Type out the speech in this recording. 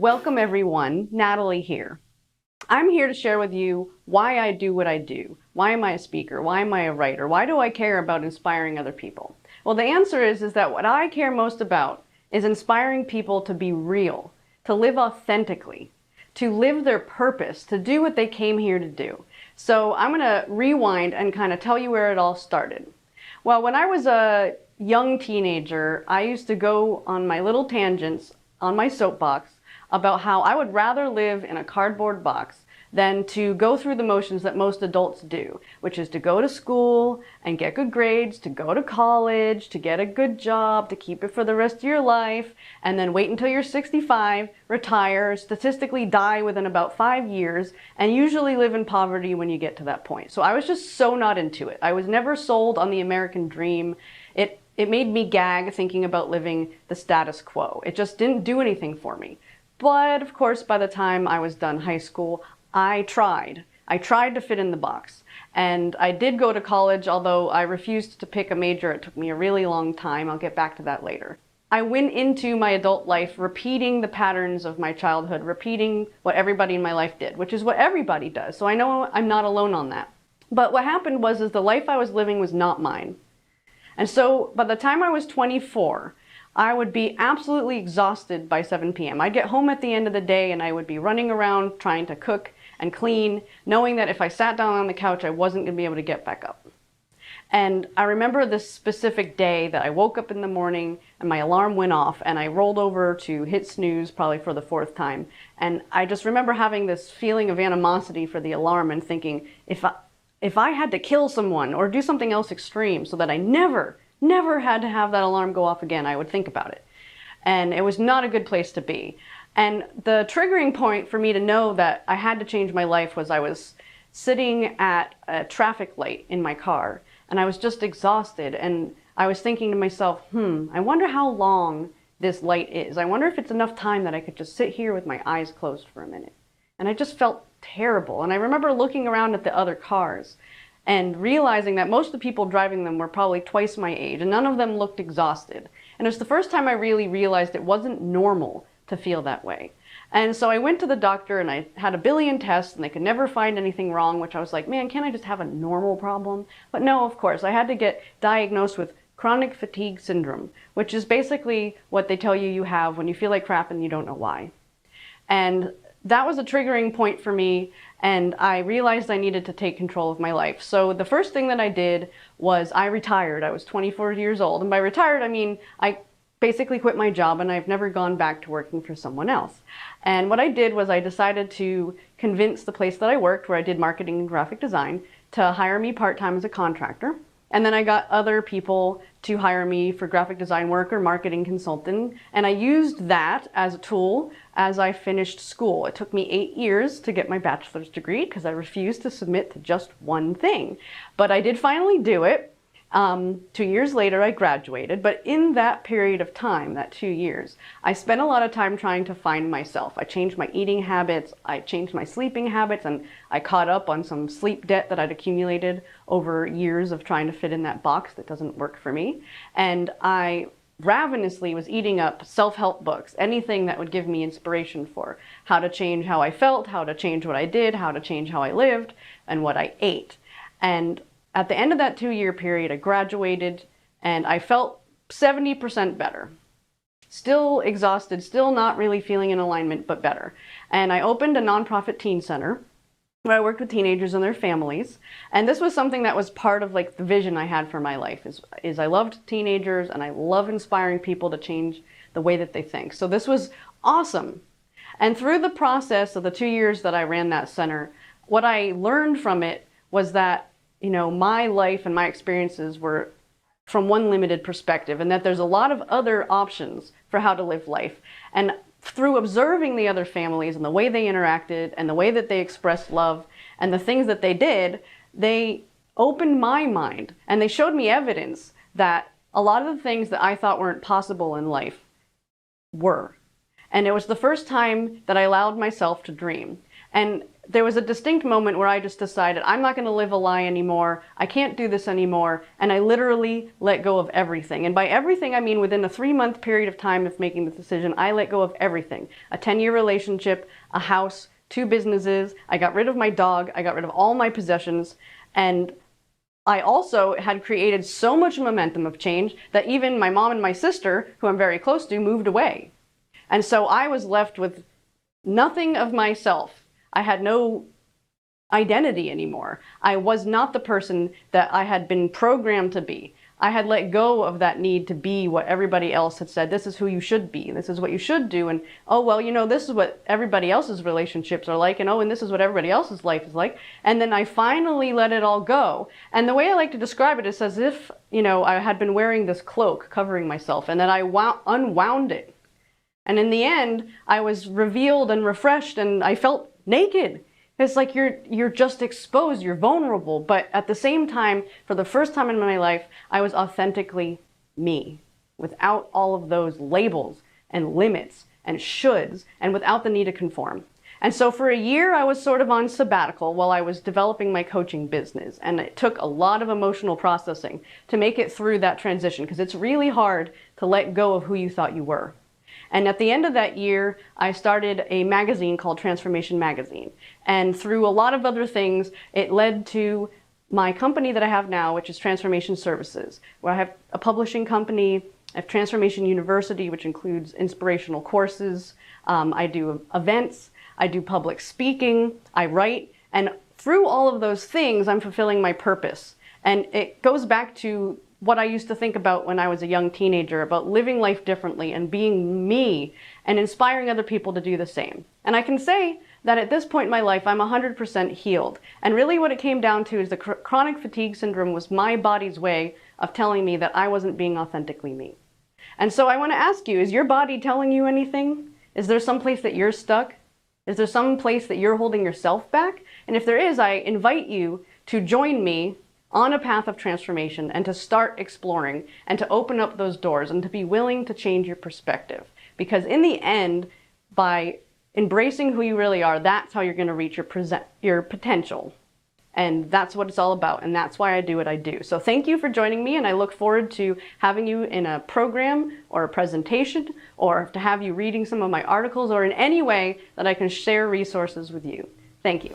Welcome everyone, Natalie here. I'm here to share with you why I do what I do. Why am I a speaker? Why am I a writer? Why do I care about inspiring other people? Well, the answer is that what I care most about is inspiring people to be real, to live authentically, to live their purpose, to do what they came here to do. So I'm going to rewind and kind of tell you where it all started. Well, when I was a young teenager, I used to go on my little tangents on my soapbox about how I would rather live in a cardboard box than to go through the motions that most adults do, which is to go to school and get good grades, to go to college, to get a good job, to keep it for the rest of your life, and then wait until you're 65, retire, statistically die within about 5 years, and usually live in poverty when you get to that point. So I was just so not into it. I was never sold on the American dream. It made me gag thinking about living the status quo. It just didn't do anything for me. But of course, by the time I was done high school, I tried to fit in the box. And I did go to college, although I refused to pick a major. It took me a really long time. I'll get back to that later. I went into my adult life repeating the patterns of my childhood, repeating what everybody in my life did, which is what everybody does. So I know I'm not alone on that. But what happened was the life I was living was not mine. And so by the time I was 24, I would be absolutely exhausted by 7 p.m. I'd get home at the end of the day and I would be running around trying to cook and clean, knowing that if I sat down on the couch, I wasn't going to be able to get back up. And I remember this specific day that I woke up in the morning and my alarm went off and I rolled over to hit snooze probably for the 4th time. And I just remember having this feeling of animosity for the alarm and thinking, if I had to kill someone or do something else extreme so that I never had to have that alarm go off again, I would think about it. And it was not a good place to be. And the triggering point for me to know that I had to change my life was I was sitting at a traffic light in my car and I was just exhausted and I was thinking to myself, I wonder how long this light is. I wonder if it's enough time that I could just sit here with my eyes closed for a minute. And I just felt terrible. And I remember looking around at the other cars and realizing that most of the people driving them were probably twice my age and none of them looked exhausted. And it was the first time I really realized it wasn't normal to feel that way. And so I went to the doctor and I had a billion tests and they could never find anything wrong, which I was like, man, can't I just have a normal problem? But no, of course, I had to get diagnosed with chronic fatigue syndrome, which is basically what they tell you have when you feel like crap and you don't know why. And that was a triggering point for me, and I realized I needed to take control of my life. So the first thing that I did was I retired. I was 24 years old, and by retired I mean I basically quit my job and I've never gone back to working for someone else. And what I did was I decided to convince the place that I worked, where I did marketing and graphic design, to hire me part-time as a contractor. And then I got other people to hire me for graphic design work or marketing consultant. And I used that as a tool as I finished school. It took me 8 years to get my bachelor's degree because I refused to submit to just one thing. But I did finally do it. 2 years later, I graduated. But in that period of time, that 2 years, I spent a lot of time trying to find myself. I changed my eating habits, I changed my sleeping habits, and I caught up on some sleep debt that I'd accumulated over years of trying to fit in that box that doesn't work for me. And I ravenously was eating up self-help books, anything that would give me inspiration for how to change how I felt, how to change what I did, how to change how I lived, and what I ate. And at the end of that 2-year period, I graduated and I felt 70% better. Still exhausted, still not really feeling in alignment, but better. And I opened a nonprofit teen center where I worked with teenagers and their families. And this was something that was part of like the vision I had for my life is I loved teenagers and I love inspiring people to change the way that they think. So this was awesome. And through the process of the 2 years that I ran that center, what I learned from it was that my life and my experiences were from one limited perspective, and that there's a lot of other options for how to live life. And through observing the other families and the way they interacted and the way that they expressed love and the things that they did, they opened my mind and they showed me evidence that a lot of the things that I thought weren't possible in life were. And it was the first time that I allowed myself to dream. And there was a distinct moment where I just decided I'm not going to live a lie anymore. I can't do this anymore. And I literally let go of everything. And by everything, I mean within a 3-month period of time of making the decision, I let go of everything. A 10-year relationship, a house, 2 businesses. I got rid of my dog. I got rid of all my possessions. And I also had created so much momentum of change that even my mom and my sister, who I'm very close to, moved away. And so I was left with nothing of myself. I had no identity anymore. I was not the person that I had been programmed to be. I had let go of that need to be what everybody else had said. This is who you should be. This is what you should do. And, oh, well, you know, this is what everybody else's relationships are like. And, oh, and this is what everybody else's life is like. And then I finally let it all go. And the way I like to describe it is as if, you know, I had been wearing this cloak covering myself, and then I unwound it. And in the end, I was revealed and refreshed, and I felt naked. It's like you're just exposed, you're vulnerable. But at the same time, for the first time in my life, I was authentically me, without all of those labels and limits and shoulds, and without the need to conform. And so for a year, I was sort of on sabbatical while I was developing my coaching business. And it took a lot of emotional processing to make it through that transition, because it's really hard to let go of who you thought you were. And at the end of that year, I started a magazine called Transformation Magazine. And through a lot of other things, it led to my company that I have now, which is Transformation Services, where I have a publishing company, I have Transformation University, which includes inspirational courses. I do events, I do public speaking, I write, and through all of those things, I'm fulfilling my purpose. And it goes back to what I used to think about when I was a young teenager, about living life differently and being me and inspiring other people to do the same. And I can say that at this point in my life, I'm 100% healed. And really what it came down to is the chronic fatigue syndrome was my body's way of telling me that I wasn't being authentically me. And so I want to ask you, is your body telling you anything? Is there some place that you're stuck? Is there some place that you're holding yourself back? And if there is, I invite you to join me on a path of transformation and to start exploring and to open up those doors and to be willing to change your perspective. Because in the end, by embracing who you really are, that's how you're going to reach your potential. And that's what it's all about. And that's why I do what I do. So thank you for joining me. And I look forward to having you in a program or a presentation, or to have you reading some of my articles, or in any way that I can share resources with you. Thank you.